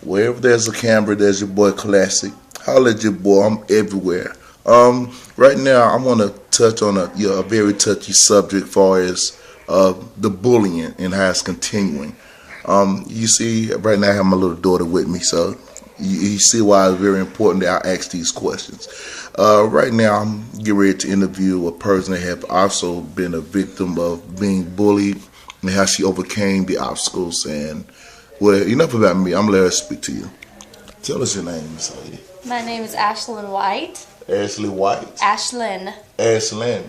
Wherever there's a camera, there's your boy Classic. Holla at your boy. I'm everywhere. Right now, I want to touch on a very touchy subject, far as the bullying and how it's continuing. You see, right now I have my little daughter with me, so you see why it's very important that I ask these questions. Right now, I'm getting ready to interview a person that have also been a victim of being bullied and how she overcame the obstacles. And well, enough about me. I'm gonna let her speak to you. Tell us your name, Miss Lady. My name is Ashlyn White. Ashley White. Ashlyn. Ashlyn.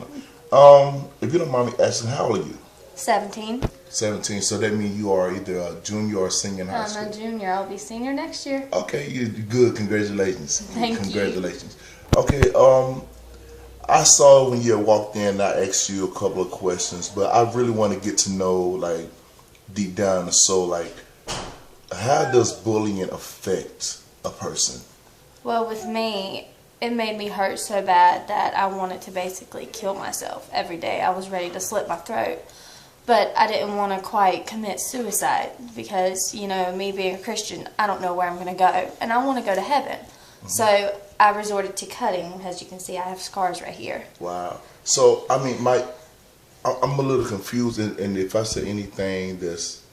If you don't mind me asking, how old are you? 17. 17. So that means you are either a junior or a senior in high school. I'm a junior. I'll be senior next year. Okay, you're good. Congratulations. Thank Congratulations. Okay, I saw when you walked in, I asked you a couple of questions, but I really want to get to know, like, deep down in the soul, like, how does bullying affect a person? Well, with me, it made me hurt so bad that I wanted to basically kill myself every day. I was ready to slit my throat. But I didn't want to quite commit suicide because, you know, me being a Christian, I don't know where I'm going to go. And I want to go to heaven. Mm-hmm. So I resorted to cutting. As you can see, I have scars right here. Wow. So, I mean, I'm a little confused. And if I say anything that's,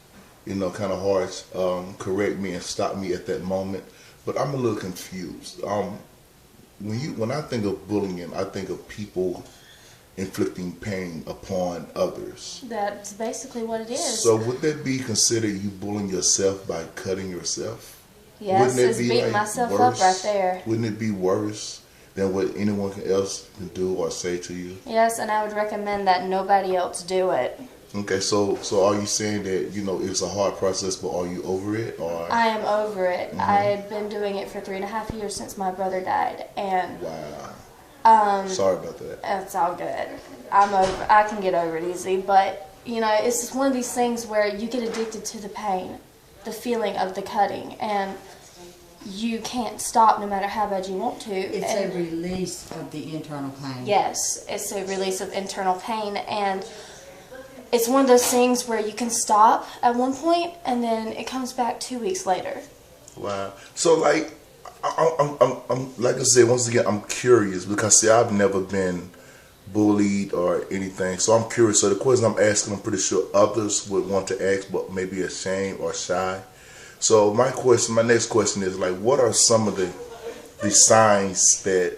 you know, kind of harsh, correct me and stop me at that moment. But I'm a little confused. When I think of bullying, I think of people inflicting pain upon others. That's basically what it is. So would that be considered you bullying yourself by cutting yourself? Yes, it's beating myself up right there. Wouldn't it be worse than what anyone else can do or say to you? Yes, and I would recommend that nobody else do it. Okay, so are you saying that, you know, it's a hard process, but are you over it? Or I am over it. Mm-hmm. I had been doing it for 3.5 years since my brother died, and wow. Sorry about that. It's all good. I can get over it easy, but you know, it's just one of these things where you get addicted to the pain, the feeling of the cutting, and you can't stop no matter how bad you want to. It's a release of the internal pain. Yes, it's a release of internal pain, and it's one of those things where you can stop at one point, and then it comes back 2 weeks later. Wow. So, like, I'm like I said, once again, I'm curious because, see, I've never been bullied or anything, so I'm curious. So the question I'm asking, I'm pretty sure others would want to ask, but maybe ashamed or shy. So my next question is, like, what are some of the signs that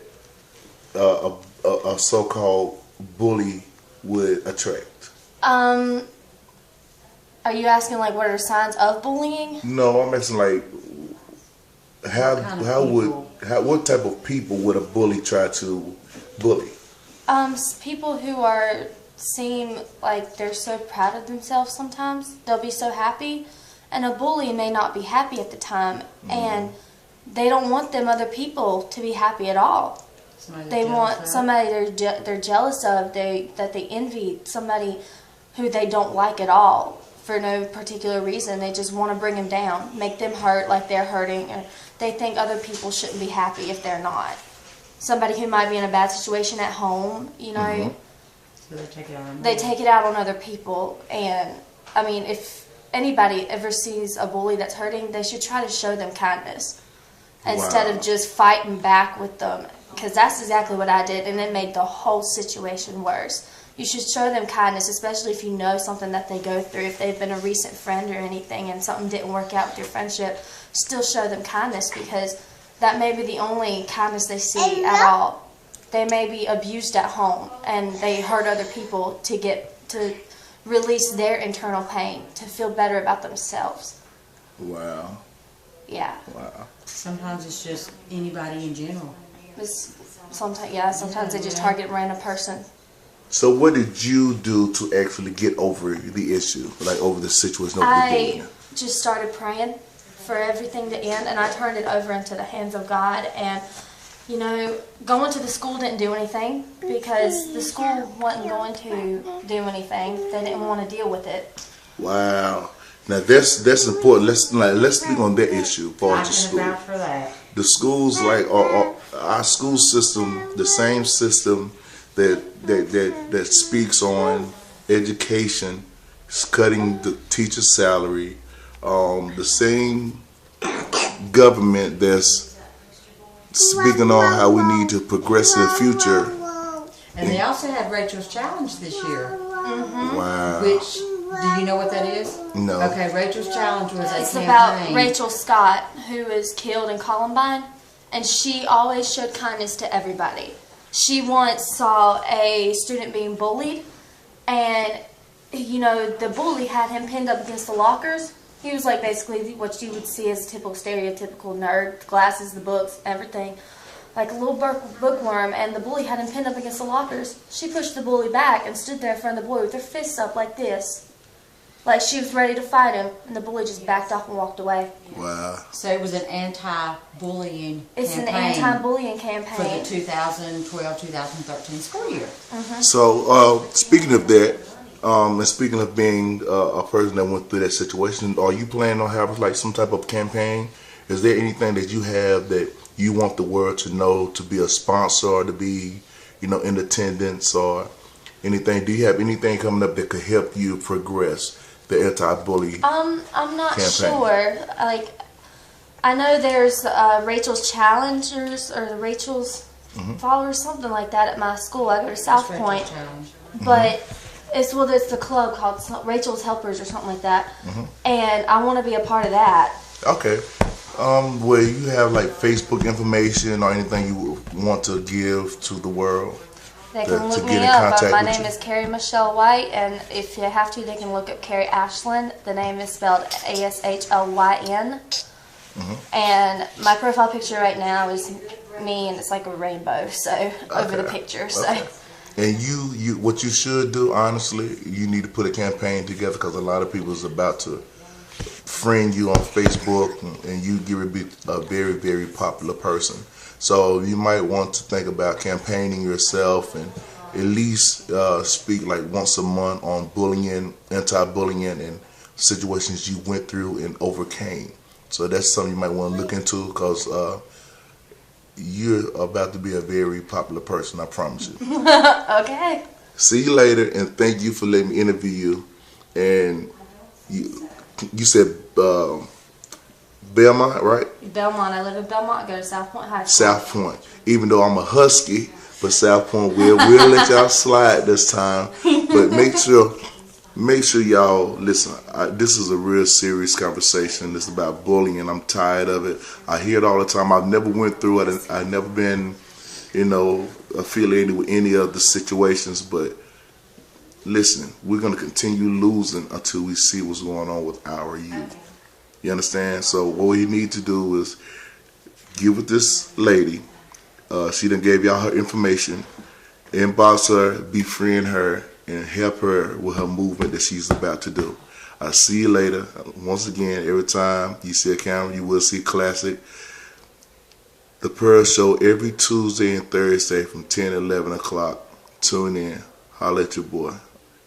a so-called bully would attract? Are you asking, like, what are signs of bullying? No, I'm asking, like, what type of people would a bully try to bully? People who seem like they're so proud of themselves sometimes. They'll be so happy, and a bully may not be happy at the time, and they don't want them other people to be happy at all. They want somebody they're jealous of, that they envy, somebody who they don't like at all for no particular reason. They just want to bring them down, make them hurt like they're hurting, or they think other people shouldn't be happy if they're not. Somebody who might be in a bad situation at home, you know, so they take it out on other people. And I mean, if anybody ever sees a bully that's hurting, they should try to show them kindness instead of just fighting back with them, because that's exactly what I did, and it made the whole situation worse. You should show them kindness, especially if you know something that they go through. If they've been a recent friend or anything and something didn't work out with your friendship, still show them kindness, because that may be the only kindness they see at all. They may be abused at home and they hurt other people to release their internal pain, to feel better about themselves. Wow. Yeah. Wow. Sometimes it's just anybody in general. Sometimes they just target a random person. So what did you do to actually get over the issue, like over the situation? I just started praying for everything to end, and I turned it over into the hands of God. And, you know, going to the school didn't do anything, because the school wasn't going to do anything. They didn't want to deal with it. Wow. Now that's important. Let's speak on that issue for the school. For that. The schools, like our school system, the same system that speaks on education, cutting the teacher's salary, the same government that's speaking on how we need to progress in the future. And they also had Rachel's Challenge this year. Wow. Which, do you know what that is? No. Okay, Rachel's Challenge was a It's campaign. about Rachel Scott, who was killed in Columbine, and she always showed kindness to everybody. She once saw a student being bullied, and you know, the bully had him pinned up against the lockers. He was like basically what you would see as a typical stereotypical nerd, glasses, the books, everything. Like a little bookworm, and the bully had him pinned up against the lockers. She pushed the bully back and stood there in front of the boy with her fists up like this. Like she was ready to fight him, and the bully just backed off and walked away. Wow. So it was an anti-bullying It's campaign an anti-bullying campaign. for the 2012-2013 school year. So, speaking of that, and speaking of being a person that went through that situation, are you planning on having like some type of campaign? Is there anything that you have that you want the world to know, to be a sponsor, or to be, you know, in attendance, or anything? Do you have anything coming up that could help you progress the anti-bully? I'm not campaign? sure. Like, I know there's Rachel's Challengers or the Rachel's Followers, something like that at my school. I go to South That's Point, Rachel's Challenge. but it's the club called Rachel's Helpers or something like that, and I want to be a part of that. Okay. Well, you have like Facebook information or anything you would want to give to the world? They To can look get me in up. contact My with name you. is Carrie Michelle White, and if you have to, they can look up Carrie Ashlyn. The name is spelled Ashlyn. And my profile picture right now is me, and it's like a rainbow, so over the picture. So. Okay. And you, what you should do, honestly, you need to put a campaign together, because a lot of people is about to friend you on Facebook, and you get to be a very, very popular person. So you might want to think about campaigning yourself, and at least speak like once a month on bullying, anti-bullying, and situations you went through and overcame. So that's something you might want to look into, because you're about to be a very popular person, I promise you. Okay. See you later, and thank you for letting me interview you. And you said Belmont, right? Belmont. I live in Belmont. I go to South Point High School. South Point. Even though I'm a Husky, but South Point, we'll let y'all slide this time. But make sure y'all listen. This is a real serious conversation. It's about bullying. I'm tired of it. I hear it all the time. I've never went through it. I've never been, affiliated with any of the situations. But listen, we're going to continue losing until we see what's going on with our youth. You understand? So what we need to do is get with this lady. She done gave y'all her information. Inbox her, befriend her, and help her with her movement that she's about to do. I'll see you later. Once again, every time you see a camera, you will see Classic. The Pearl Show every Tuesday and Thursday from 10 to 11 o'clock. Tune in. Holla at your boy.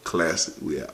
Classic. We out.